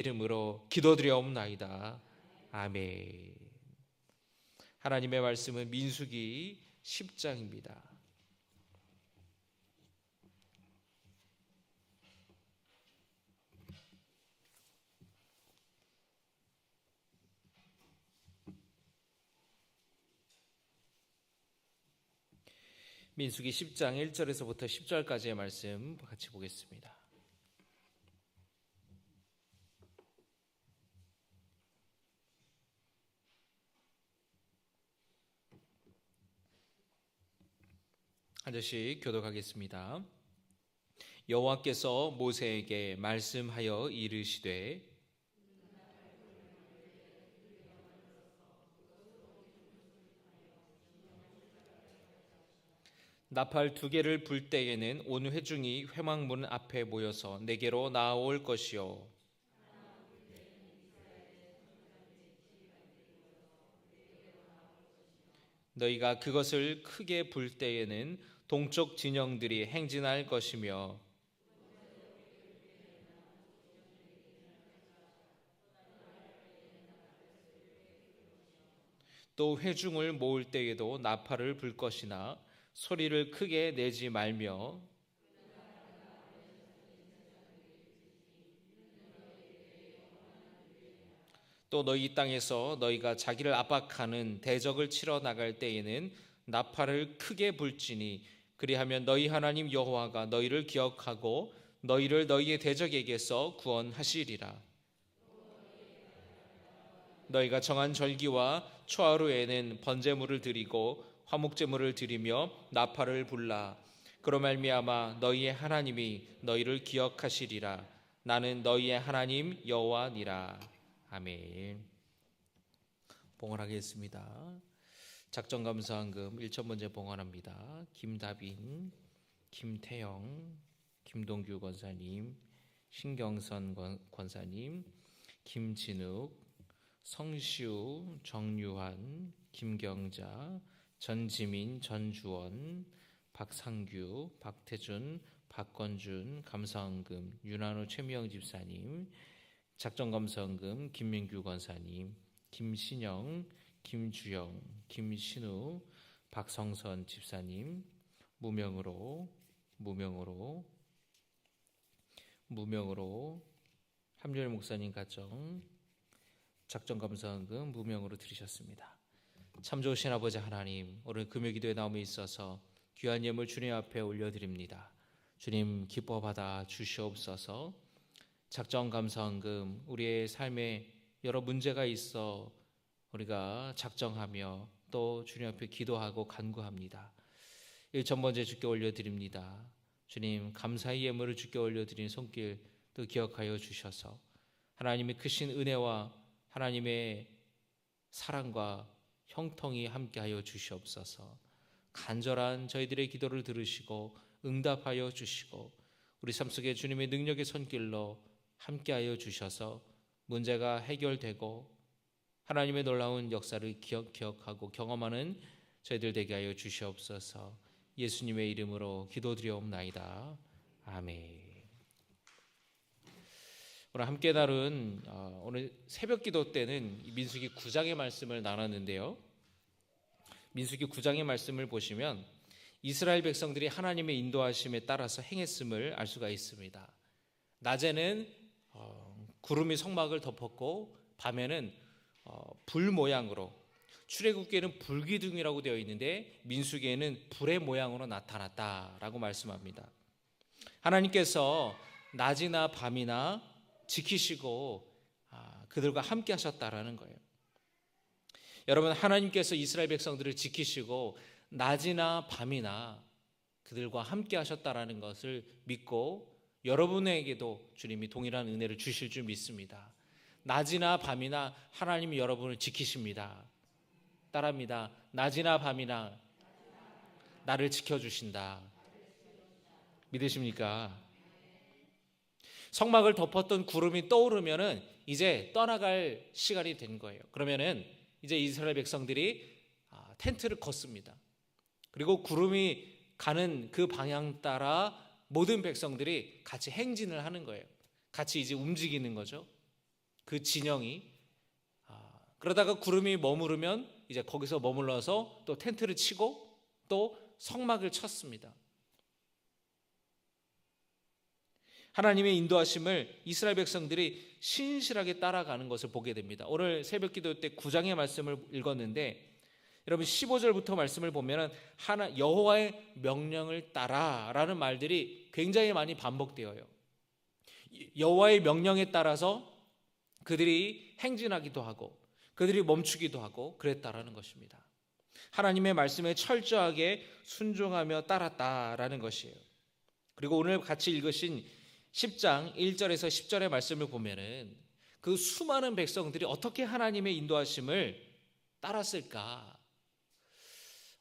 이름으로 기도드려옵나이다. 아멘. 하나님의 말씀은 민수기 10장입니다. 민수기 10장 1절에서부터 10절까지의 말씀 같이 보겠습니다. 한 절씩 교독하겠습니다. 여호와께서 모세에게 말씀하여 이르시되 나팔 2개를 불 때에는 온 회중이 회막문 앞에 모여서 내게로 나아올 것이요 너희가 그것을 크게 불 때에는 동쪽 진영들이 행진할 것이며 또 회중을 모을 때에도 나팔을 불 것이나 소리를 크게 내지 말며 또 너희 땅에서 너희가 자기를 압박하는 대적을 치러 나갈 때에는 나팔을 크게 불지니 그리하면 너희 하나님 여호와가 너희를 기억하고 너희를 너희의 대적에게서 구원하시리라. 너희가 정한 절기와 초하루에는 번제물을 드리고 화목제물을 드리며 나팔을 불라. 그로 말미암아 너희의 하나님이 너희를 기억하시리라. 나는 너희의 하나님 여호와니라. 아멘. 봉헌하겠습니다. 작정감사헌금 1,000번째 봉헌합니다. 김다빈, 김태영, 김동규 권사님, 신경선 권사님, 김진욱, 성시우, 정유환, 김경자, 전지민, 전주원, 박상규, 박태준, 박건준, 감사헌금 윤한우 최미영 집사님, 작정감사헌금 김민규 권사님, 김신영, 김주영, 김신우, 박성선 집사님, 무명으로 함렬 목사님 가정 작정감사헌금 무명으로 드리셨습니다. 참 좋으신 아버지 하나님, 오늘 금요기도에 나옴에 있어서 귀한 예물 주님 앞에 올려드립니다. 주님 기뻐 받아 주시옵소서. 작정감사헌금 우리의 삶에 여러 문제가 있어 우리가 작정하며 또 주님 앞에 기도하고 간구합니다. 1,000번째 주께 올려드립니다. 주님 감사의 예물을 주께 올려드린 손길 또 기억하여 주셔서 하나님의 크신 은혜와 하나님의 사랑과 형통이 함께하여 주시옵소서. 간절한 저희들의 기도를 들으시고 응답하여 주시고 우리 삶 속에 주님의 능력의 손길로 함께하여 주셔서 문제가 해결되고 하나님의 놀라운 역사를 기억하고 경험하는 저희들 되게 하여 주시옵소서. 예수님의 이름으로 기도드려옵나이다. 아멘. 오늘 함께 나눈 오늘 새벽기도 때는 민수기 9장의 말씀을 나눴는데요. 민수기 9장의 말씀을 보시면 이스라엘 백성들이 하나님의 인도하심에 따라서 행했음을 알 수가 있습니다. 낮에는 구름이 성막을 덮었고 밤에는 불 모양으로, 출애굽기에는 불기둥이라고 되어 있는데 민수기에는 불의 모양으로 나타났다라고 말씀합니다. 하나님께서 낮이나 밤이나 지키시고 그들과 함께 하셨다라는 거예요. 여러분, 하나님께서 이스라엘 백성들을 지키시고 낮이나 밤이나 그들과 함께 하셨다라는 것을 믿고 여러분에게도 주님이 동일한 은혜를 주실 줄 믿습니다. 낮이나 밤이나 하나님이 여러분을 지키십니다. 따라합니다. 낮이나 밤이나 나를 지켜주신다. 믿으십니까? 성막을 덮었던 구름이 떠오르면은 이제 떠나갈 시간이 된 거예요. 그러면은 이제 이스라엘 백성들이 텐트를 걷습니다. 그리고 구름이 가는 그 방향 따라 모든 백성들이 같이 행진을 하는 거예요. 같이 이제 움직이는 거죠. 그 진영이. 그러다가 구름이 머무르면 이제 거기서 머물러서 또 텐트를 치고 또 성막을 쳤습니다. 하나님의 인도하심을 이스라엘 백성들이 신실하게 따라가는 것을 보게 됩니다. 오늘 새벽 기도 때 9장의 말씀을 읽었는데 여러분 15절부터 말씀을 보면은 여호와의 명령을 따라라는 말들이 굉장히 많이 반복되어요. 여호와의 명령에 따라서 그들이 행진하기도 하고 그들이 멈추기도 하고 그랬다라는 것입니다. 하나님의 말씀에 철저하게 순종하며 따랐다라는 것이에요. 그리고 오늘 같이 읽으신 10장 1절에서 10절의 말씀을 보면은 그 수많은 백성들이 어떻게 하나님의 인도하심을 따랐을까?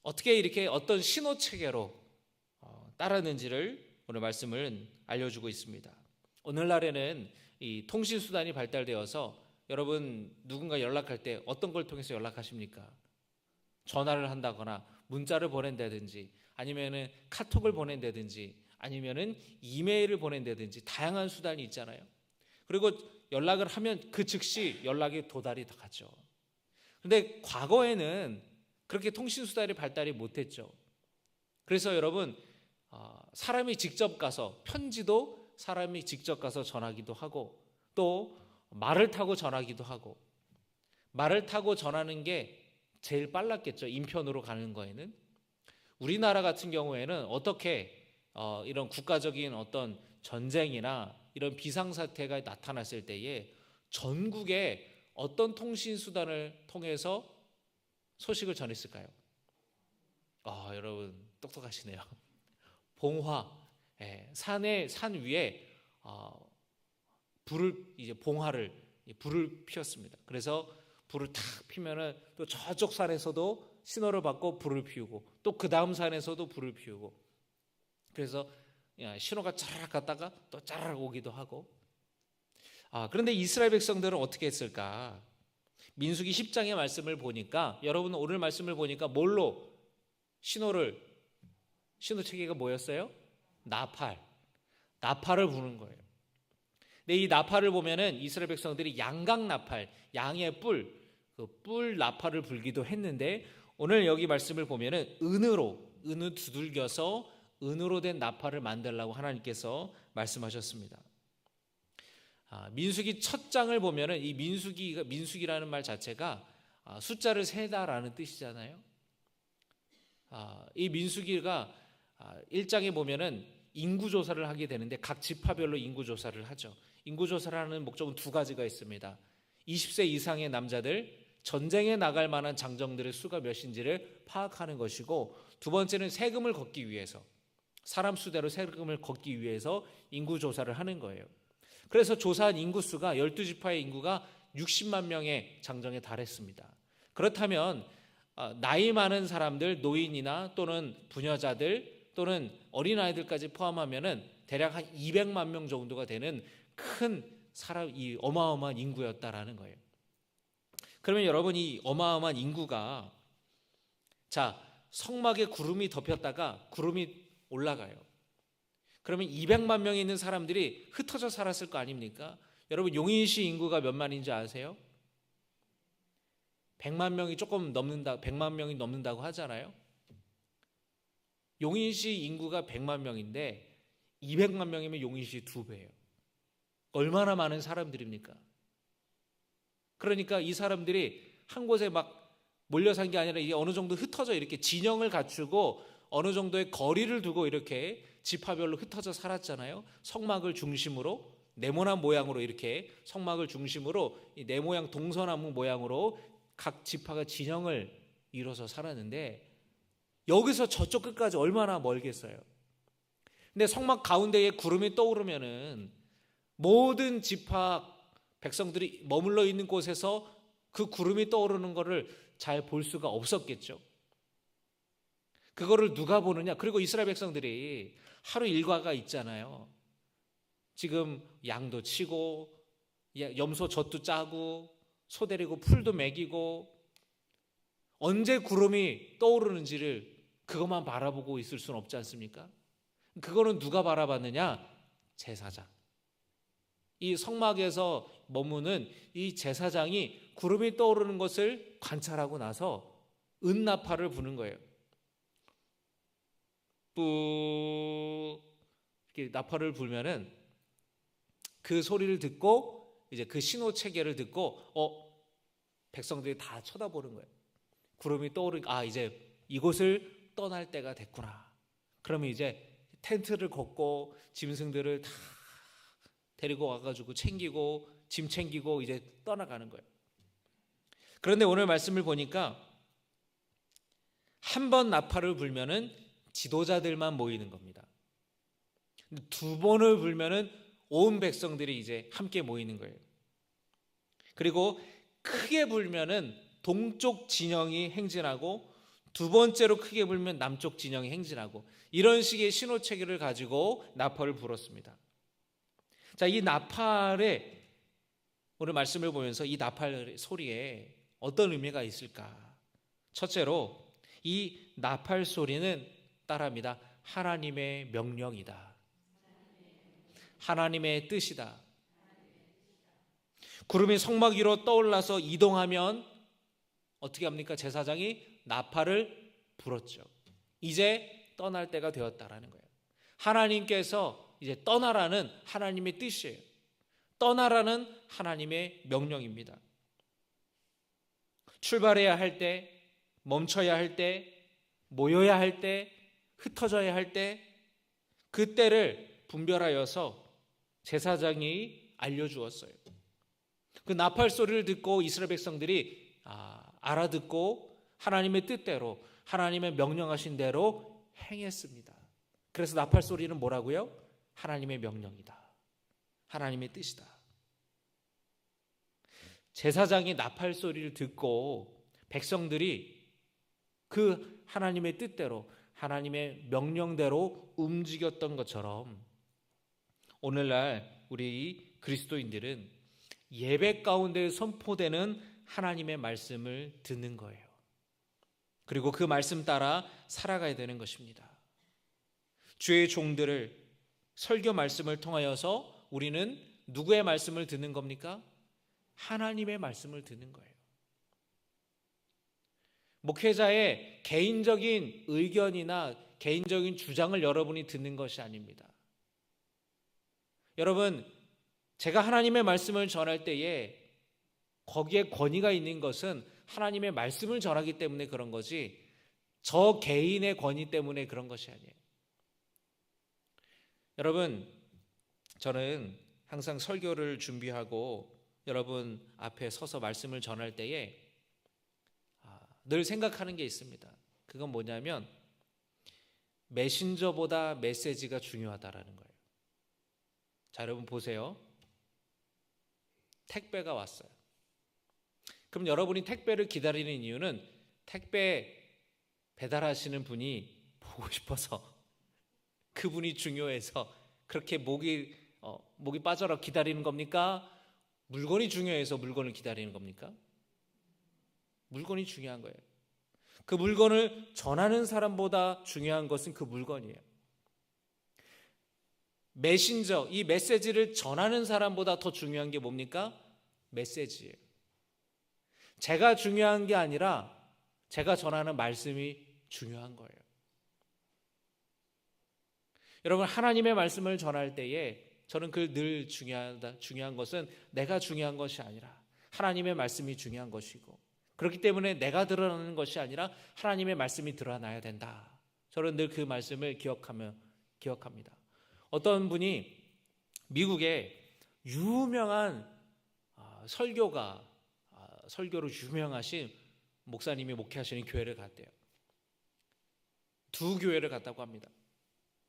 어떻게 이렇게 어떤 신호체계로 따랐는지를 오늘 말씀을 알려주고 있습니다. 오늘날에는 이 통신수단이 발달되어서 여러분 누군가 연락할 때 어떤 걸 통해서 연락하십니까? 전화를 한다거나 문자를 보낸다든지 아니면은 카톡을 보낸다든지 아니면은 이메일을 보낸다든지 다양한 수단이 있잖아요. 그리고 연락을 하면 그 즉시 연락이 도달이 가죠. 그런데 과거에는 그렇게 통신수단이 발달이 못했죠. 그래서 여러분 사람이 직접 가서 편지도 사람이 직접 가서 전하기도 하고 또 말을 타고 전하기도 하고 말을 타고 전하는 게 제일 빨랐겠죠. 인편으로 가는 거에는. 우리나라 같은 경우에는 어떻게 이런 국가적인 어떤 전쟁이나 이런 비상사태가 나타났을 때에 전국에 어떤 통신수단을 통해서 소식을 전했을까요? 여러분 똑똑하시네요. 봉화, 산 위에 불을 피웠습니다. 그래서 불을 탁 피면은 또 저쪽 산에서도 신호를 받고 불을 피우고 또 그 다음 산에서도 불을 피우고 그래서 신호가 짜르륵 갔다가 또 짜르륵 오기도 하고. 그런데 이스라엘 백성들은 어떻게 했을까? 민수기 10장의 말씀을 보니까 여러분 오늘 말씀을 보니까 뭘로 신호체계가 뭐였어요? 나팔을 부는 거예요. 근데 이 나팔을 보면은 이스라엘 백성들이 양각 나팔, 양의 뿔 나팔을 불기도 했는데 오늘 여기 말씀을 보면은 은으로 두들겨서 은으로 된 나팔을 만들라고 하나님께서 말씀하셨습니다. 민수기 첫 장을 보면은 이 민수기라는 말 자체가 숫자를 세다라는 뜻이잖아요. 이 민수기가 1장에 보면은 인구조사를 하게 되는데 각 지파별로 인구조사를 하죠. 인구조사를 하는 목적은 두 가지가 있습니다. 20세 이상의 남자들, 전쟁에 나갈 만한 장정들의 수가 몇인지를 파악하는 것이고 두 번째는 세금을 걷기 위해서 사람 수대로 세금을 걷기 위해서 인구조사를 하는 거예요. 그래서 조사한 인구수가 12지파의 인구가 60만 명의 장정에 달했습니다. 그렇다면 나이 많은 사람들, 노인이나 또는 부녀자들 또는 어린아이들까지 포함하면은 대략 한 200만 명 정도가 되는 큰 이 어마어마한 인구였다라는 거예요. 그러면 여러분 이 어마어마한 인구가 성막에 구름이 덮였다가 구름이 올라가요. 그러면 200만 명이 있는 사람들이 흩어져 살았을 거 아닙니까? 여러분 용인시 인구가 몇 만인지 아세요? 100만 명이 넘는다고 하잖아요. 용인시 인구가 100만 명인데 200만 명이면 용인시 2배예요. 얼마나 많은 사람들입니까? 그러니까 이 사람들이 한 곳에 막 몰려 산 게 아니라 이게 어느 정도 흩어져 이렇게 진영을 갖추고 어느 정도의 거리를 두고 이렇게 지파별로 흩어져 살았잖아요. 성막을 중심으로 네모난 모양으로 이렇게 성막을 중심으로 이 네 모양 동서나무 모양으로 각 지파가 진영을 이뤄서 살았는데 여기서 저쪽 끝까지 얼마나 멀겠어요. 근데 성막 가운데에 구름이 떠오르면은 모든 지파 백성들이 머물러 있는 곳에서 그 구름이 떠오르는 것을 잘 볼 수가 없었겠죠. 그거를 누가 보느냐? 그리고 이스라엘 백성들이 하루 일과가 있잖아요. 지금 양도 치고 염소 젖도 짜고 소 데리고 풀도 먹이고 언제 구름이 떠오르는지를 그것만 바라보고 있을 수는 없지 않습니까? 그거는 누가 바라봤느냐? 제사장. 이 성막에서 머무는 이 제사장이 구름이 떠오르는 것을 관찰하고 나서 은나팔을 부는 거예요. 뿌 이렇게 나팔을 불면은 그 소리를 듣고 이제 그 신호 체계를 듣고 백성들이 다 쳐다보는 거예요. 구름이 떠오르니까 이제 이곳을 떠날 때가 됐구나. 그러면 이제 텐트를 걷고 짐승들을 다 데리고 와가지고 챙기고 짐 챙기고 이제 떠나가는 거예요. 그런데 오늘 말씀을 보니까 한 번 나팔을 불면은 지도자들만 모이는 겁니다. 두 번을 불면은 온 백성들이 이제 함께 모이는 거예요. 그리고 크게 불면은 동쪽 진영이 행진하고 두 번째로 크게 불면 남쪽 진영이 행진하고 이런 식의 신호 체계를 가지고 나팔을 불었습니다. 자, 이 나팔에 오늘 말씀을 보면서 이 나팔 소리에 어떤 의미가 있을까? 첫째로 이 나팔 소리는 따라합니다. 하나님의 명령이다. 하나님의 뜻이다. 구름이 성막 위로 떠올라서 이동하면 어떻게 합니까? 제사장이 나팔을 불었죠. 이제 떠날 때가 되었다라는 거예요. 하나님께서 이제 떠나라는 하나님의 뜻이에요. 떠나라는 하나님의 명령입니다. 출발해야 할 때, 멈춰야 할 때, 모여야 할 때, 흩어져야 할 때, 그 때를 분별하여서 제사장이 알려주었어요. 그 나팔 소리를 듣고 이스라엘 백성들이 알아듣고 하나님의 뜻대로 하나님의 명령하신 대로 행했습니다. 그래서 나팔 소리는 뭐라고요? 하나님의 명령이다. 하나님의 뜻이다. 제사장이 나팔 소리를 듣고 백성들이 그 하나님의 뜻대로 하나님의 명령대로 움직였던 것처럼 오늘날 우리 그리스도인들은 예배 가운데 선포되는 하나님의 말씀을 듣는 거예요. 그리고 그 말씀 따라 살아가야 되는 것입니다. 주의 종들을 설교 말씀을 통하여서 우리는 누구의 말씀을 듣는 겁니까? 하나님의 말씀을 듣는 거예요. 목회자의 개인적인 의견이나 개인적인 주장을 여러분이 듣는 것이 아닙니다. 여러분, 제가 하나님의 말씀을 전할 때에 거기에 권위가 있는 것은 하나님의 말씀을 전하기 때문에 그런 거지 저 개인의 권위 때문에 그런 것이 아니에요. 여러분, 저는 항상 설교를 준비하고 여러분 앞에 서서 말씀을 전할 때에 늘 생각하는 게 있습니다. 그건 뭐냐면 메신저보다 메시지가 중요하다라는 거예요. 자, 여러분 보세요. 택배가 왔어요. 그럼 여러분이 택배를 기다리는 이유는 택배 배달하시는 분이 보고 싶어서 그분이 중요해서 그렇게 목이 빠져라 기다리는 겁니까? 물건이 중요해서 물건을 기다리는 겁니까? 물건이 중요한 거예요. 그 물건을 전하는 사람보다 중요한 것은 그 물건이에요. 메신저, 이 메시지를 전하는 사람보다 더 중요한 게 뭡니까? 메시지예요. 제가 중요한 게 아니라 제가 전하는 말씀이 중요한 거예요. 여러분, 하나님의 말씀을 전할 때에 저는 늘 중요한 것은 내가 중요한 것이 아니라 하나님의 말씀이 중요한 것이고, 그렇기 때문에 내가 드러나는 것이 아니라 하나님의 말씀이 드러나야 된다. 저는 늘 그 말씀을 기억합니다. 어떤 분이 미국에 유명한 설교로 유명하신 목사님이 목회하시는 교회를 갔대요. 두 교회를 갔다고 합니다.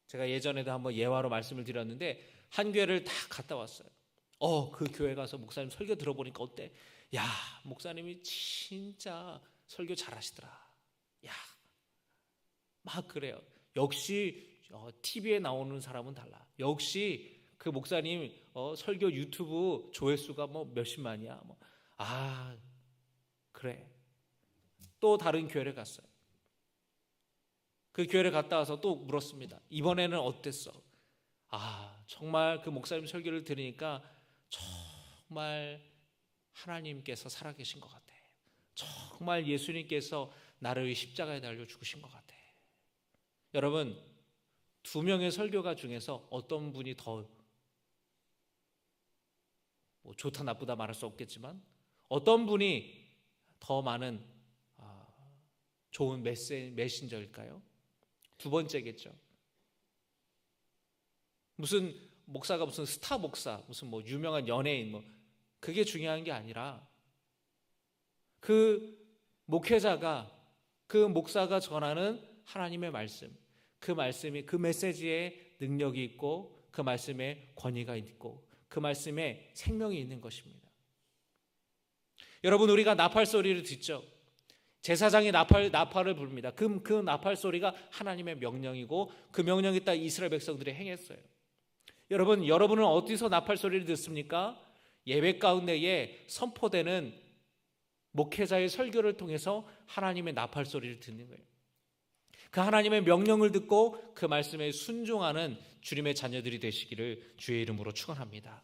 제가 예전에도 한번 예화로 말씀을 드렸는데 한 교회를 다 갔다 왔어요. 그 교회 가서 목사님 설교 들어보니까 어때? 야, 목사님이 진짜 설교 잘하시더라. 야, 막 그래요. 역시 TV에 나오는 사람은 달라. 역시 그 목사님 설교 유튜브 조회수가 몇십만이야. 그래. 또 다른 교회를 갔어요. 그 교회를 갔다 와서 또 물었습니다. 이번에는 어땠어? 정말 그 목사님 설교를 들으니까 정말 하나님께서 살아계신 것 같아. 정말 예수님께서 나를 위해 십자가에 달려 죽으신 것 같아. 여러분, 두 명의 설교가 중에서 어떤 분이 더 좋다 나쁘다 말할 수 없겠지만 어떤 분이 더 많은 좋은 메신저일까요? 두 번째겠죠. 무슨 목사가 무슨 스타 목사, 무슨 유명한 연예인 그게 중요한 게 아니라 그 목회자가, 그 목사가 전하는 하나님의 말씀, 그 말씀이, 그 메시지에 능력이 있고 그 말씀에 권위가 있고 그 말씀에 생명이 있는 것입니다. 여러분, 우리가 나팔 소리를 듣죠. 제사장이 나팔을 부릅니다. 그 나팔 소리가 하나님의 명령이고 그 명령에 따라 이스라엘 백성들이 행했어요. 여러분은 어디서 나팔 소리를 듣습니까? 예배 가운데에 선포되는 목회자의 설교를 통해서 하나님의 나팔 소리를 듣는 거예요. 그 하나님의 명령을 듣고 그 말씀에 순종하는 주님의 자녀들이 되시기를 주의 이름으로 축원합니다.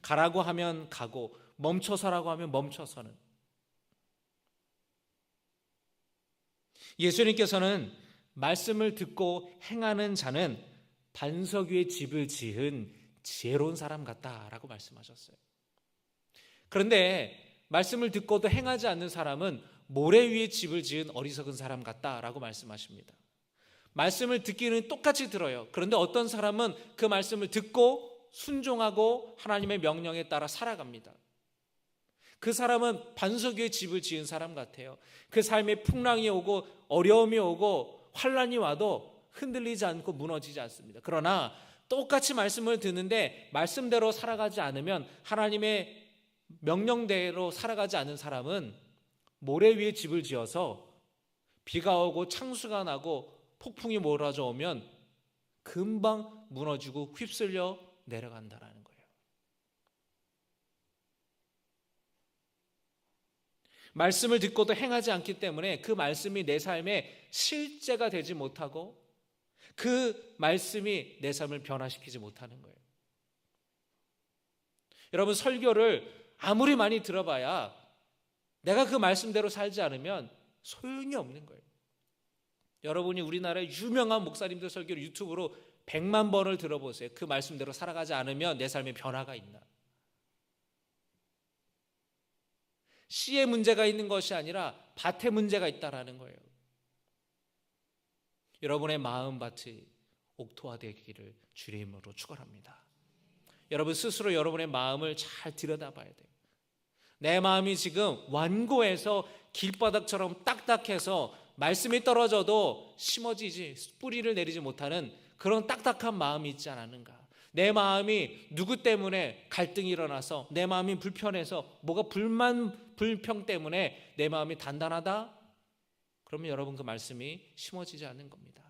가라고 하면 가고 멈춰서라고 하면 멈춰서는. 예수님께서는 말씀을 듣고 행하는 자는 반석 위에 집을 지은 지혜로운 사람 같다라고 말씀하셨어요. 그런데 말씀을 듣고도 행하지 않는 사람은 모래 위에 집을 지은 어리석은 사람 같다라고 말씀하십니다. 말씀을 듣기는 똑같이 들어요. 그런데 어떤 사람은 그 말씀을 듣고 순종하고 하나님의 명령에 따라 살아갑니다. 그 사람은 반석 위에 집을 지은 사람 같아요. 그 삶에 풍랑이 오고 어려움이 오고 환란이 와도 흔들리지 않고 무너지지 않습니다. 그러나 똑같이 말씀을 듣는데 말씀대로 살아가지 않으면, 하나님의 명령대로 살아가지 않은 사람은 모래 위에 집을 지어서 비가 오고 창수가 나고 폭풍이 몰아져 오면 금방 무너지고 휩쓸려 내려간다라는 거예요. 말씀을 듣고도 행하지 않기 때문에 그 말씀이 내 삶에 실제가 되지 못하고 그 말씀이 내 삶을 변화시키지 못하는 거예요. 여러분, 설교를 아무리 많이 들어봐야 내가 그 말씀대로 살지 않으면 소용이 없는 거예요. 여러분이 우리나라의 유명한 목사님들 설교를 유튜브로 100만 번을 들어보세요. 그 말씀대로 살아가지 않으면 내 삶에 변화가 있나? 씨에 문제가 있는 것이 아니라 밭에 문제가 있다라는 거예요. 여러분의 마음밭이 옥토화되기를 주의 이름으로 축원합니다. 여러분 스스로 여러분의 마음을 잘 들여다봐야 돼요. 내 마음이 지금 완고해서 길바닥처럼 딱딱해서 말씀이 떨어져도 심어지지, 뿌리를 내리지 못하는 그런 딱딱한 마음이 있지 않았는가? 내 마음이 누구 때문에 갈등이 일어나서 내 마음이 불편해서 뭐가 불평 때문에 내 마음이 단단하다? 그러면 여러분 그 말씀이 심어지지 않는 겁니다.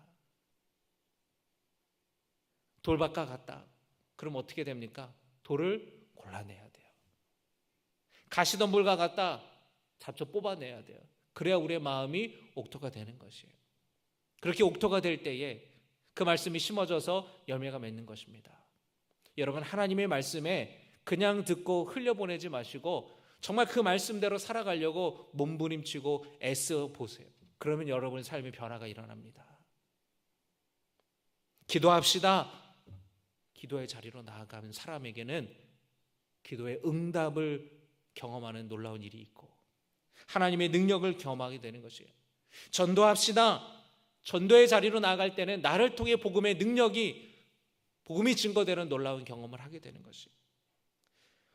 돌밭과 같다. 그럼 어떻게 됩니까? 돌을 골라내야 돼요. 가시덤불과 같다. 잡초 뽑아내야 돼요. 그래야 우리의 마음이 옥토가 되는 것이에요. 그렇게 옥토가 될 때에 그 말씀이 심어져서 열매가 맺는 것입니다. 여러분, 하나님의 말씀에 그냥 듣고 흘려보내지 마시고 정말 그 말씀대로 살아가려고 몸부림치고 애써 보세요. 그러면 여러분의 삶의 변화가 일어납니다. 기도합시다. 기도의 자리로 나아가는 사람에게는 기도의 응답을 경험하는 놀라운 일이 있고 하나님의 능력을 경험하게 되는 것이에요. 전도합시다. 전도의 자리로 나아갈 때는 나를 통해 복음의 능력이, 복음이 증거되는 놀라운 경험을 하게 되는 것이에요.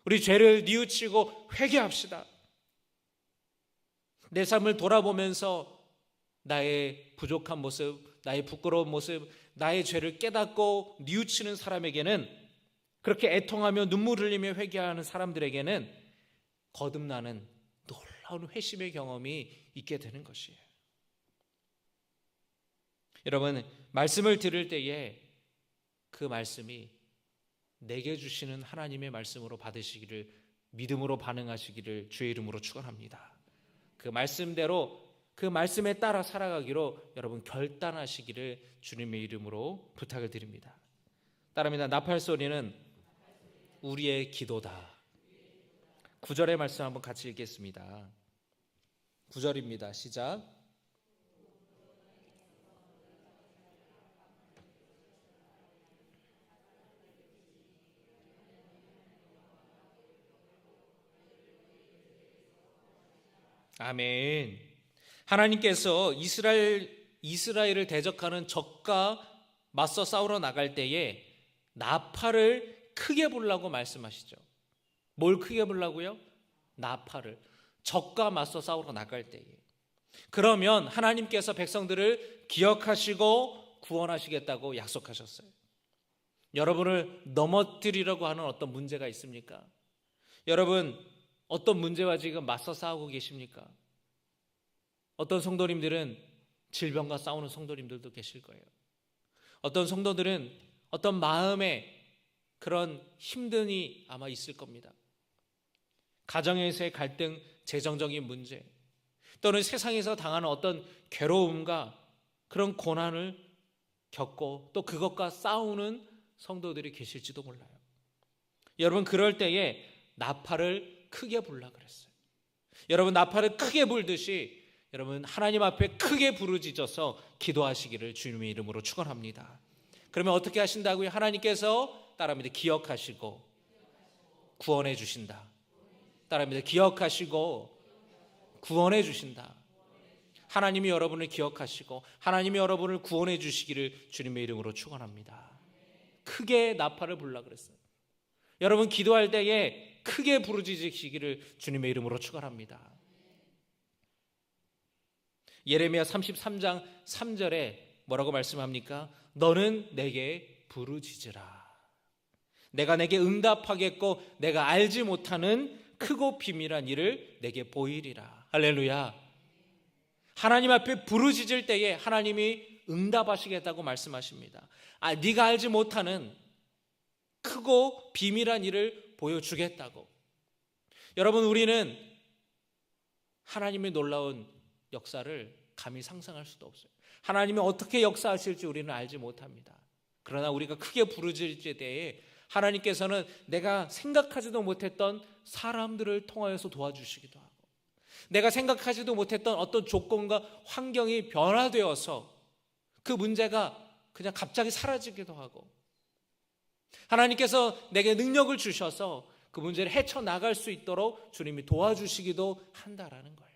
우리 죄를 뉘우치고 회개합시다. 내 삶을 돌아보면서 나의 부족한 모습, 나의 부끄러운 모습, 나의 죄를 깨닫고 뉘우치는 사람에게는, 그렇게 애통하며 눈물 흘리며 회개하는 사람들에게는 거듭나는 놀라운 회심의 경험이 있게 되는 것이에요. 여러분, 말씀을 들을 때에 그 말씀이 내게 주시는 하나님의 말씀으로 받으시기를, 믿음으로 반응하시기를 주의 이름으로 축원합니다. 그 말씀대로, 그 말씀에 따라 살아가기로 여러분 결단하시기를 주님의 이름으로 부탁을 드립니다. 따릅니다. 나팔 소리는 우리의 기도다. 9절의 말씀 한번 같이 읽겠습니다. 9절입니다. 시작. 아멘. 하나님께서 이스라엘을 대적하는 적과 맞서 싸우러 나갈 때에 나팔을 크게 불라고 말씀하시죠. 뭘 크게 불라고요? 나팔을. 적과 맞서 싸우러 나갈 때에. 그러면 하나님께서 백성들을 기억하시고 구원하시겠다고 약속하셨어요. 여러분을 넘어뜨리려고 하는 어떤 문제가 있습니까? 여러분 어떤 문제와 지금 맞서 싸우고 계십니까? 어떤 성도님들은 질병과 싸우는 성도님들도 계실 거예요. 어떤 성도들은 어떤 마음에 그런 힘듦이 아마 있을 겁니다. 가정에서의 갈등, 재정적인 문제, 또는 세상에서 당하는 어떤 괴로움과 그런 고난을 겪고 또 그것과 싸우는 성도들이 계실지도 몰라요. 여러분 그럴 때에 나팔을 크게 불라 그랬어요. 여러분 나팔을 크게 불듯이 여러분 하나님 앞에 크게 부르짖어서 기도하시기를 주님의 이름으로 축원합니다. 그러면 어떻게 하신다고요? 하나님께서 따라합니다. 기억하시고 구원해 주신다. 따라합니다. 기억하시고 구원해 주신다. 하나님이 여러분을 기억하시고 하나님이 여러분을 구원해 주시기를 주님의 이름으로 축원합니다. 크게 나팔을 불라 그랬어요. 여러분 기도할 때에 크게 부르짖으시기를 주님의 이름으로 축원합니다. 예레미야 33장 3절에 뭐라고 말씀합니까? 너는 내게 부르짖으라. 내가 내게 응답하겠고 내가 알지 못하는 크고 비밀한 일을 내게 보이리라. 할렐루야. 하나님 앞에 부르짖을 때에 하나님이 응답하시겠다고 말씀하십니다. 네가 알지 못하는 크고 비밀한 일을 보여주겠다고. 여러분 우리는 하나님의 놀라운 역사를 감히 상상할 수도 없어요. 하나님이 어떻게 역사하실지 우리는 알지 못합니다. 그러나 우리가 크게 부르짖을 때에 하나님께서는 내가 생각하지도 못했던 사람들을 통하여서 도와주시기도 하고 내가 생각하지도 못했던 어떤 조건과 환경이 변화되어서 그 문제가 그냥 갑자기 사라지기도 하고 하나님께서 내게 능력을 주셔서 그 문제를 헤쳐나갈 수 있도록 주님이 도와주시기도 한다라는 거예요.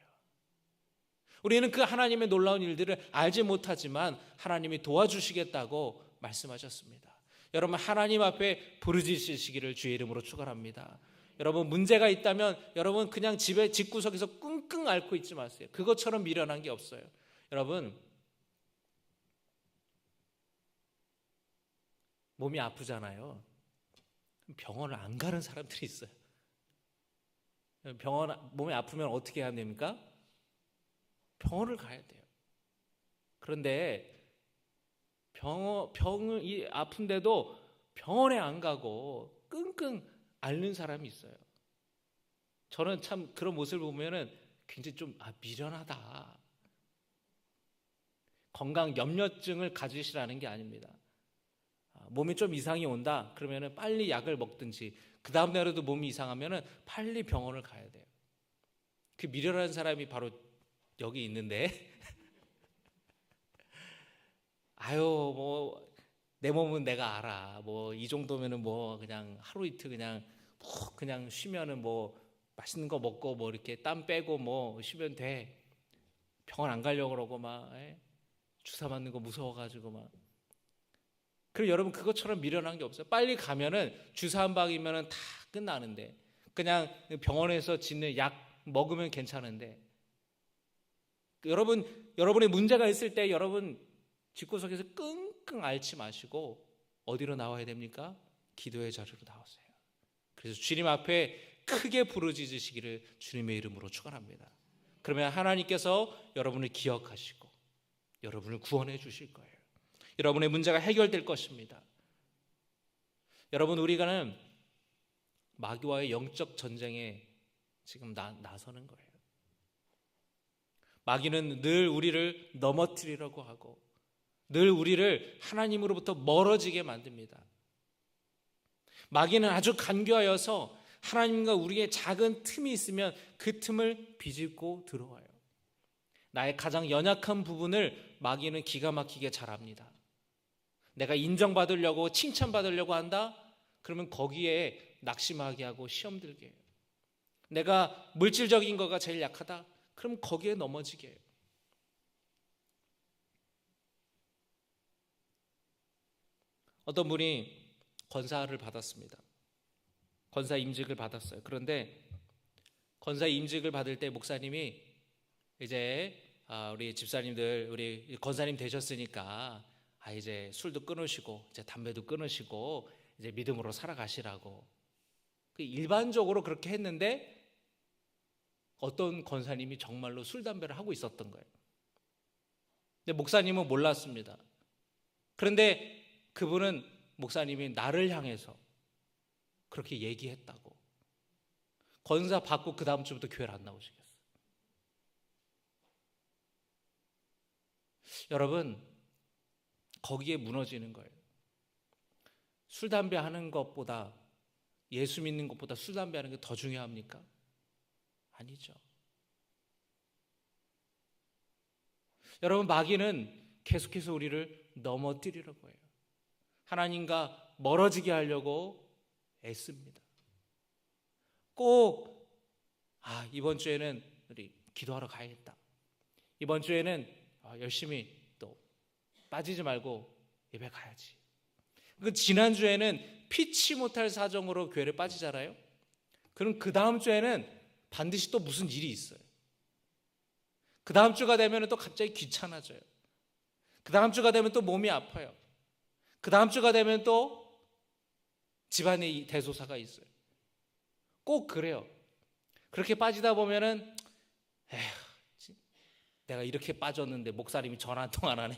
우리는 그 하나님의 놀라운 일들을 알지 못하지만 하나님이 도와주시겠다고 말씀하셨습니다. 여러분 하나님 앞에 부르짖으시기를 주의 이름으로 축원합니다. 여러분 문제가 있다면 여러분 그냥 집에 집구석에서 끙끙 앓고 있지 마세요. 그것처럼 미련한 게 없어요. 여러분 몸이 아프잖아요. 병원을 안 가는 사람들이 있어요. 몸이 아프면 어떻게 해야 됩니까? 병원을 가야 돼요. 그런데 병이 아픈데도 병원에 안 가고 끙끙 앓는 사람이 있어요. 저는 참 그런 모습을 보면은 굉장히 좀 미련하다. 건강 염려증을 가지시라는 게 아닙니다. 몸에 좀 이상이 온다 그러면은 빨리 약을 먹든지 그 다음 날에도 몸이 이상하면은 빨리 병원을 가야 돼요. 그 미련한 사람이 바로 여기 있는데 내 몸은 내가 알아. 이 정도면은 그냥 하루 이틀 그냥 쉬면은 맛있는 거 먹고 이렇게 땀 빼고 쉬면 돼. 병원 안 가려고 그러고 주사 맞는 거 무서워가지고 그리고 여러분 그것처럼 미련한 게 없어요. 빨리 가면은 주사 한 방이면은 다 끝나는데 그냥 병원에서 짓는 약 먹으면 괜찮은데 여러분의 문제가 있을 때 여러분 집구석에서 끙끙 앓지 마시고 어디로 나와야 됩니까? 기도의 자리로 나오세요. 그래서 주님 앞에 크게 부르짖으시기를 주님의 이름으로 축원합니다. 그러면 하나님께서 여러분을 기억하시고 여러분을 구원해 주실 거예요. 여러분의 문제가 해결될 것입니다. 여러분 우리가는 마귀와의 영적 전쟁에 지금 나서는 거예요. 마귀는 늘 우리를 넘어뜨리려고 하고 늘 우리를 하나님으로부터 멀어지게 만듭니다. 마귀는 아주 간교하여서 하나님과 우리의 작은 틈이 있으면 그 틈을 비집고 들어와요. 나의 가장 연약한 부분을 마귀는 기가 막히게 잘 압니다. 내가 인정받으려고 칭찬받으려고 한다? 그러면 거기에 낙심하게 하고 시험 들게 해요. 내가 물질적인 거가 제일 약하다? 그럼 거기에 넘어지게 해요. 어떤 분이 권사를 받았습니다. 권사 임직을 받았어요. 그런데 권사 임직을 받을 때 목사님이 이제 우리 집사님들, 우리 권사님 되셨으니까 이제 술도 끊으시고 이제 담배도 끊으시고 이제 믿음으로 살아가시라고 일반적으로 그렇게 했는데 어떤 권사님이 정말로 술 담배를 하고 있었던 거예요. 근데 목사님은 몰랐습니다. 그런데 그분은 목사님이 나를 향해서 그렇게 얘기했다고 권사 받고 그 다음 주부터 교회를 안 나오시겠어요. 여러분, 거기에 무너지는 거예요. 술 담배 하는 것보다, 예수 믿는 것보다 술 담배 하는 게 더 중요합니까? 아니죠. 여러분, 마귀는 계속해서 우리를 넘어뜨리려고 해요. 하나님과 멀어지게 하려고 애씁니다. 꼭 이번 주에는 우리 기도하러 가야겠다. 이번 주에는 열심히 또 빠지지 말고 예배 가야지. 지난주에는 피치 못할 사정으로 교회를 빠지잖아요. 그럼 그 다음 주에는 반드시 또 무슨 일이 있어요. 그 다음 주가 되면 또 갑자기 귀찮아져요. 그 다음 주가 되면 또 몸이 아파요. 그 다음 주가 되면 또 집안에 대소사가 있어요. 꼭 그래요. 그렇게 빠지다 보면은 내가 이렇게 빠졌는데 목사님이 전화 한 통 안 하네.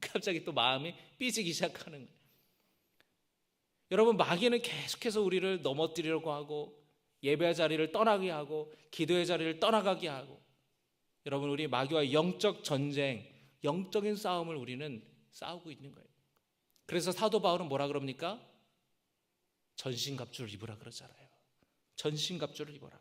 갑자기 또 마음이 삐지기 시작하는 거예요. 여러분, 마귀는 계속해서 우리를 넘어뜨리려고 하고 예배 자리를 떠나게 하고 기도의 자리를 떠나가게 하고, 여러분, 우리 마귀와 영적 전쟁, 영적인 싸움을 우리는 싸우고 있는 거예요. 그래서 사도 바울은 뭐라 그럽니까? 전신갑주를 입으라 그러잖아요. 전신갑주를 입어라.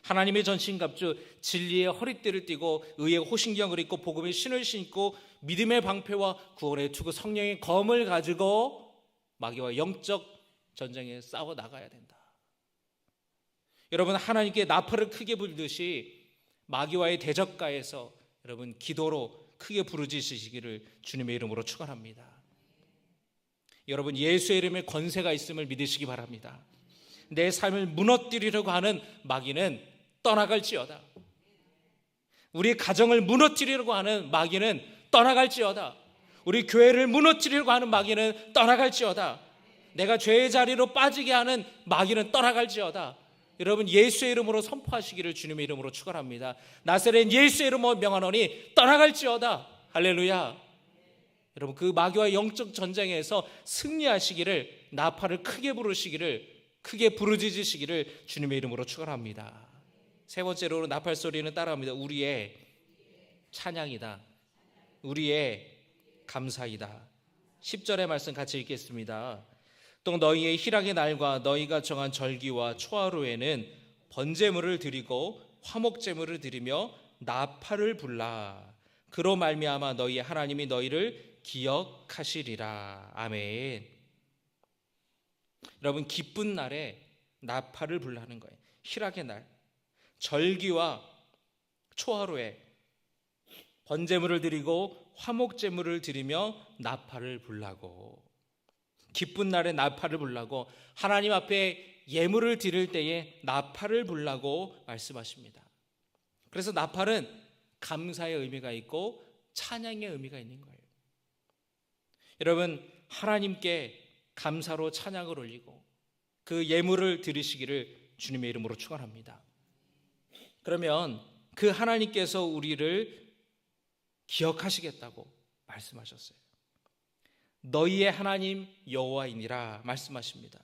하나님의 전신갑주, 진리의 허리띠를 띠고 의의 호신경을 입고 복음의 신을 신고 믿음의 방패와 구원의 투구 성령의 검을 가지고 마귀와 영적 전쟁에 싸워 나가야 된다. 여러분, 하나님께 나팔을 크게 불듯이 마귀와의 대적가에서 여러분 기도로 크게 부르짖으시기를 주님의 이름으로 축원합니다. 여러분, 예수의 이름에 권세가 있음을 믿으시기 바랍니다. 내 삶을 무너뜨리려고 하는 마귀는 떠나갈지어다. 우리 가정을 무너뜨리려고 하는 마귀는 떠나갈지어다. 우리 교회를 무너뜨리려고 하는 마귀는 떠나갈지어다. 내가 죄의 자리로 빠지게 하는 마귀는 떠나갈지어다. 여러분, 예수의 이름으로 선포하시기를 주님의 이름으로 축원합니다. 나사렛 예수의 이름으로 명하노니 떠나갈지어다. 할렐루야. 여러분, 그 마귀와 영적 전쟁에서 승리하시기를, 나팔을 크게 부르시기를, 크게 부르짖으시기를 주님의 이름으로 축원합니다. 세 번째로 나팔 소리는 따라합니다. 우리의 찬양이다. 우리의 감사이다. 10절의 말씀 같이 읽겠습니다. 또 너희의 희락의 날과 너희가 정한 절기와 초하루에는 번제물을 드리고 화목제물을 드리며 나팔을 불라. 그로 말미암아 너희의 하나님이 너희를 기억하시리라. 아멘. 여러분, 기쁜 날에 나팔을 불라는 거예요. 희락의 날, 절기와 초하루에 번제물을 드리고 화목제물을 드리며 나팔을 불라고, 기쁜 날에 나팔을 불라고, 하나님 앞에 예물을 드릴 때에 나팔을 불라고 말씀하십니다. 그래서 나팔은 감사의 의미가 있고 찬양의 의미가 있는 거예요. 여러분, 하나님께 감사로 찬양을 올리고 그 예물을 드리시기를 주님의 이름으로 축원합니다. 그러면 그 하나님께서 우리를 기억하시겠다고 말씀하셨어요. 너희의 하나님 여호와이니라 말씀하십니다.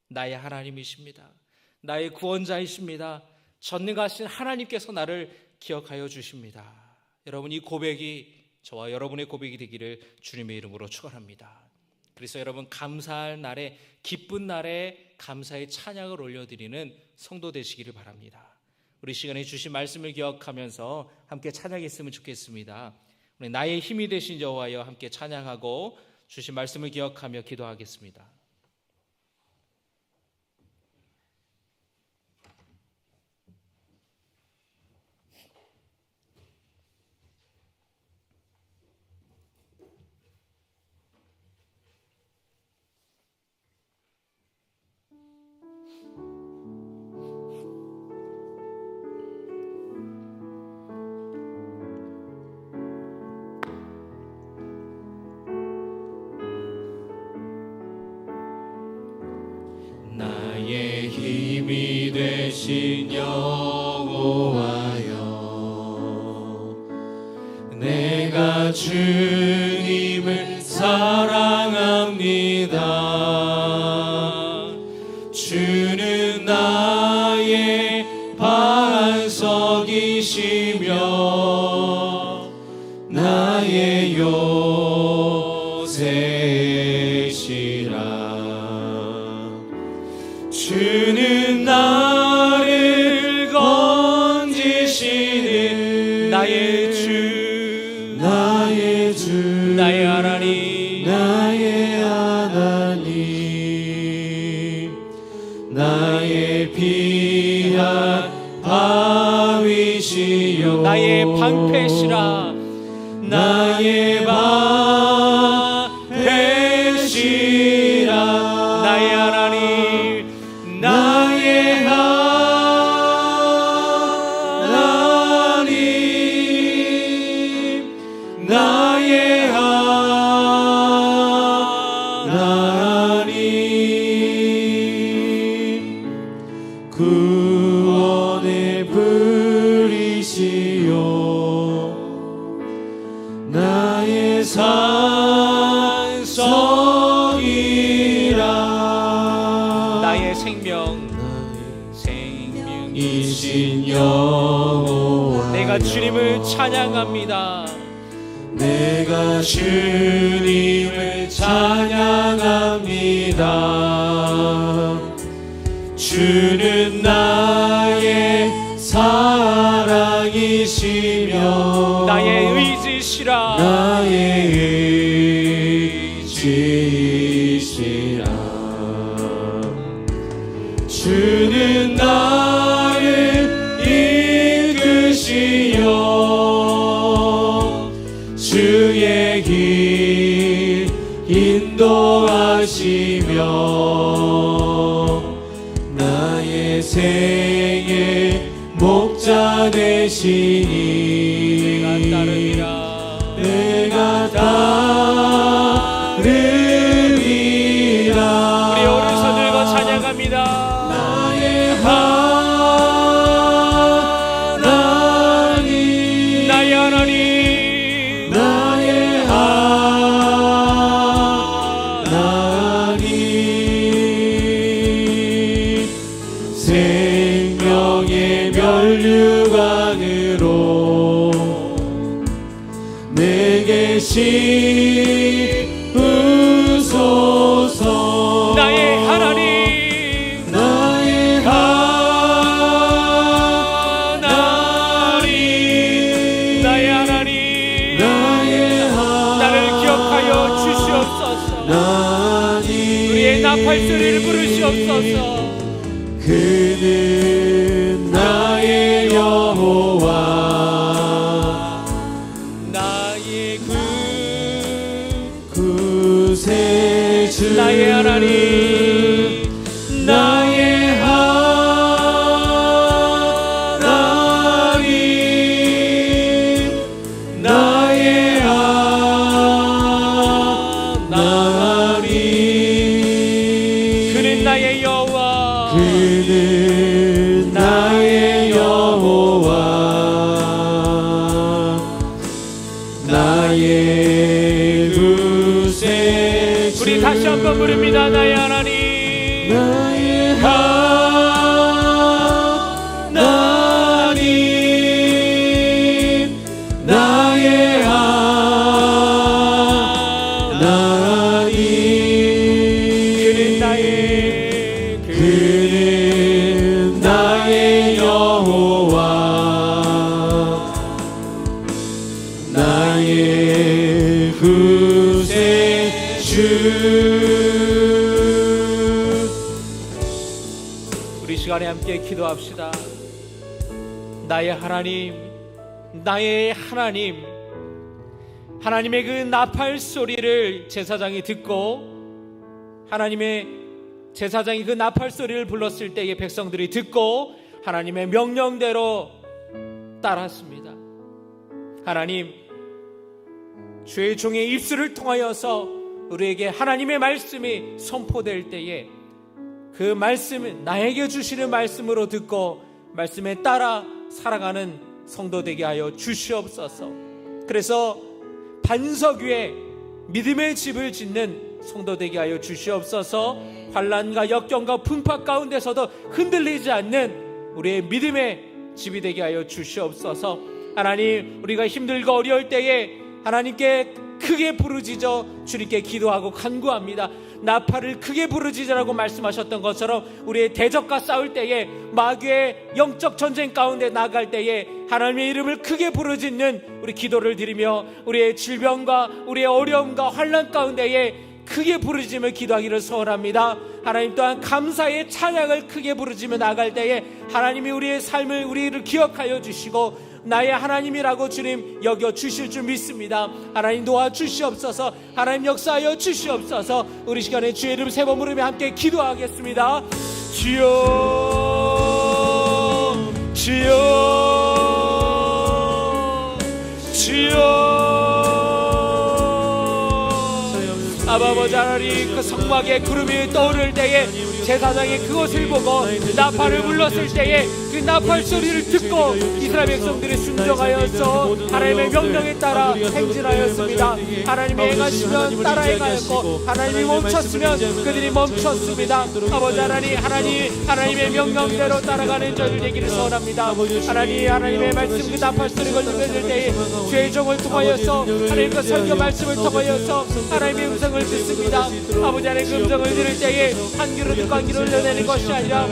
나의 하나님이십니다. 나의 구원자이십니다. 전능하신 하나님께서 나를 기억하여 주십니다. 여러분, 이 고백이 저와 여러분의 고백이 되기를 주님의 이름으로 축원합니다. 그래서 여러분, 감사할 날에, 기쁜 날에 감사의 찬양을 올려드리는 성도 되시기를 바랍니다. 우리 시간에 주신 말씀을 기억하면서 함께 찬양했으면 좋겠습니다. 우리 나의 힘이 되신 여호와여 함께 찬양하고 주신 말씀을 기억하며 기도하겠습니다. 나의 힘이 되신 여호와여, 내가 주님을 사랑합니다. 주는 나의 반석이시며 나의 요새시라. 주는 나를 건지시는 나의 주, 나의 하나님, 나의 귀한 바위시요 나의 방패시라. 나의 방패시라. 나의 하나님, 나의 하나님, 나의 하나님, 구원의 불이시요 나의 산성이라. 나의 생명이신 여호와, 내가 주님을 찬양합니다. 내가 주님을 찬양합니다. 주는 나의 사랑이시며 나의 의지시라. 나의 의지시라. 주는 나를 이끄시어 주의 길 인도하시며 나의 생의 목자 되시니 내가 따르리라. 우리 오른손 들고 찬양합니다. 나의 하나님, 나의 하나님, 나의 하나님, 생명의 면류관으로 내게 씌우소서. 나의 하나님, 나의 하나님, 나의 하나님, 나의 나를 기억하여 주시옵소서. 하나님, 우리의 나팔 소리를 부르시옵소서. 그는 나의 여호와, 나의 구세주, 나의 하나님, 나의 하나님, 나의 하나님, 그는 나의 여호와, 그는 나의 여호와, 나의 구세주. 우리 다시 한번 부릅니다. 나의 하나님, 나의 하나님, 나의 하나님, 우리 시간에 함께 기도합시다. 나의 하나님, 나의 하나님, 하나님의 그 나팔 소리를 제사장이 듣고, 하나님의 제사장이 그 나팔 소리를 불렀을 때에 백성들이 듣고 하나님의 명령대로 따랐습니다. 하나님, 주의 종의 입술을 통하여서 우리에게 하나님의 말씀이 선포될 때에 그 말씀은 나에게 주시는 말씀으로 듣고 말씀에 따라 살아가는 성도 되게 하여 주시옵소서. 그래서 반석 위에 믿음의 집을 짓는 성도 되게 하여 주시옵소서. 환난과 역경과 분파 가운데서도 흔들리지 않는 우리의 믿음의 집이 되게 하여 주시옵소서. 하나님, 우리가 힘들고 어려울 때에 하나님께 크게 부르짖어 주님께 기도하고 간구합니다. 나팔을 크게 부르짖으라고 말씀하셨던 것처럼 우리의 대적과 싸울 때에, 마귀의 영적 전쟁 가운데 나갈 때에 하나님의 이름을 크게 부르짖는 우리 기도를 드리며 우리의 질병과 우리의 어려움과 환난 가운데에 크게 부르짖으며 기도하기를 소원합니다. 하나님 또한 감사의 찬양을 크게 부르짖으며 나갈 때에 하나님이 우리의 삶을, 우리를 기억하여 주시고 나의 하나님이라고 주님 여겨 주실 줄 믿습니다. 하나님 도와주시옵소서. 하나님 역사하여 주시옵소서. 우리 시간에 주의 이름 세 번 부르며 함께 기도하겠습니다. 주여, 주여, 주여. 아버지 하나님, 그 성막에 구름이 떠오를 때에 제사장이 그것을 보고 나팔을 불렀을 때에 그 나팔 소리를 듣고 이스라엘 백성들이 순종하여서 하나님의 명령에 따라 행진하였습니다. 하나님이 행하시면 따라 행하였고 하나님이 멈췄으면 그들이 멈췄습니다. 아버지 하나님, 하나님의 명령대로 따라가는 저희들 되기를 소원합니다. 하나님의 말씀 그 나팔 소리가 들릴 때에 주의 종을 통하여서 하나님 그 설교 말씀을 통하여서 하나님의 음성을 듣습니다. 아버지 하나님 그 음성을 들을 때에 한 귀로 듣고 한 귀로 흘려내는 것이 아니라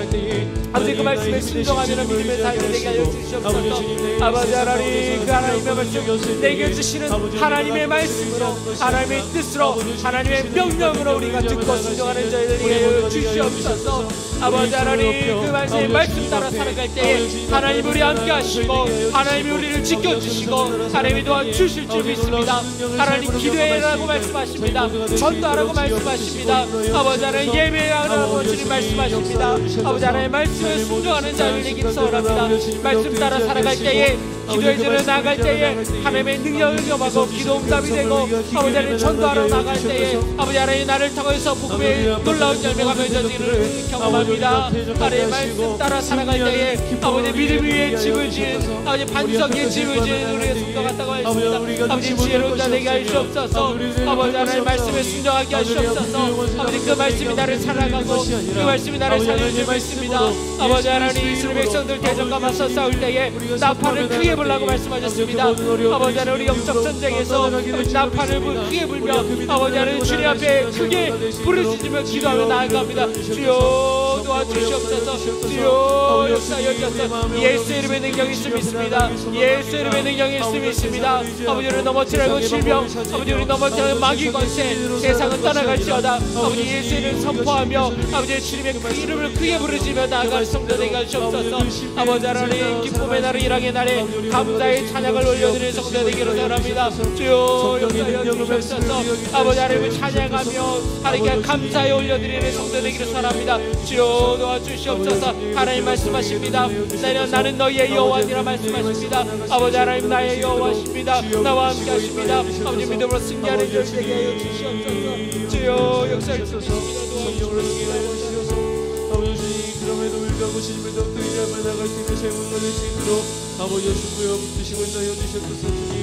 아버지 그 말씀에 순종하는 믿음의 삶이 되게 하여 주시옵소서. 아버지 하나님, 그 하나님의 말씀 내게 주시는 하나님의 말씀으로, 하나님의 뜻으로, 하나님의 명령으로 우리가 듣고 순종하는 저희들에게 하여 주시옵소서. 아버지 하나님, 그 말씀 따라 살아갈 때에 하나님 우리 함께 하시고 하나님이 우리를 지켜주시고 하나님이 도와주실 줄 믿습니다. 하나님 기도해라고 말씀하십니다. 전도하라고 말씀하십니다. 아버지 하나님 예배하라고 주님 말씀하십니다. 아버지 하나님 말씀에 순종하는 자를 되기를 소원합니다. 말씀 따라 살아갈 때에, 기도의 전에 나갈 때에 하나님의 능력을 경험하고 기도 응답이 되고 아버지 하나님 전도하러 나갈 때에 아버지 하나님 나를 통해서 복음의 놀라운 열매가 맺어지기를 경험합니다. 하나님의 말씀 따라 살아갈 때에 아버지 믿음 위에 집을 지은, 아버지 반석 위에 집을 지은 우리의 성도 같다고 했습니다. 아버지 지혜로운 자 되게 하시옵소서. 아버지 하나님 말씀에 순종하게 하시옵소서. 아버지 그 말씀이 나를 살아가고 그 말씀이 나를 살려주고 있습니다. 아버지 하나님, 이스라엘 백성들 대적과 맞서 싸울 때에 나팔을 크게 불라고 말씀하셨습니다. 아버지 하나님, 우리 영적 전쟁에서 나팔을 크게 불며 아버지 하나님 주님 앞에 크게 부르짖으며 기도하며 나아갑니다. 주여 도와주시옵소서. 주여 역사하여 주셔서 예수 이름의 능력이 있음이 있습니다. 예수 이름의 능력이 있음이 있습니다. 아버지를 넘어뜨리고 질병, 아버지를 넘어뜨리고 마귀 권세, 세상은 떠나갈지어다. 아버지 예수 이름을 선포하며 아버지 주님의 그 이름을 크게 부르짖으며 나아갈 성도 되게 하시옵소서. 아버지 하나님, 기쁨의 날을 일하게 날에 감사의 찬양을 올려드리는 성도 되기를 원합니다. 주여 역사하여 주시옵소서. 아버지 하나님을 찬양하며 하나님께 감사에 올려드리는 성도 되기를 원합니다. 주여 도와주시옵소서. 하나님 말씀하십니다. 나는 너희의 여호와니라 말씀하십니다. 아버지 하나님 나의 여호와십니다. 나와 함께 하십니다. 아버지 믿음으로 승리하는 저희 되게 하여 주시옵소서. 주여 역사해 주시옵소서. 그럼에도 불구하고 시집을 더욱 의지하며 나갈 수 있는 세분과 될 수 있도록 아버지 주여 붙드시고 인도하여 주시옵소서. 주님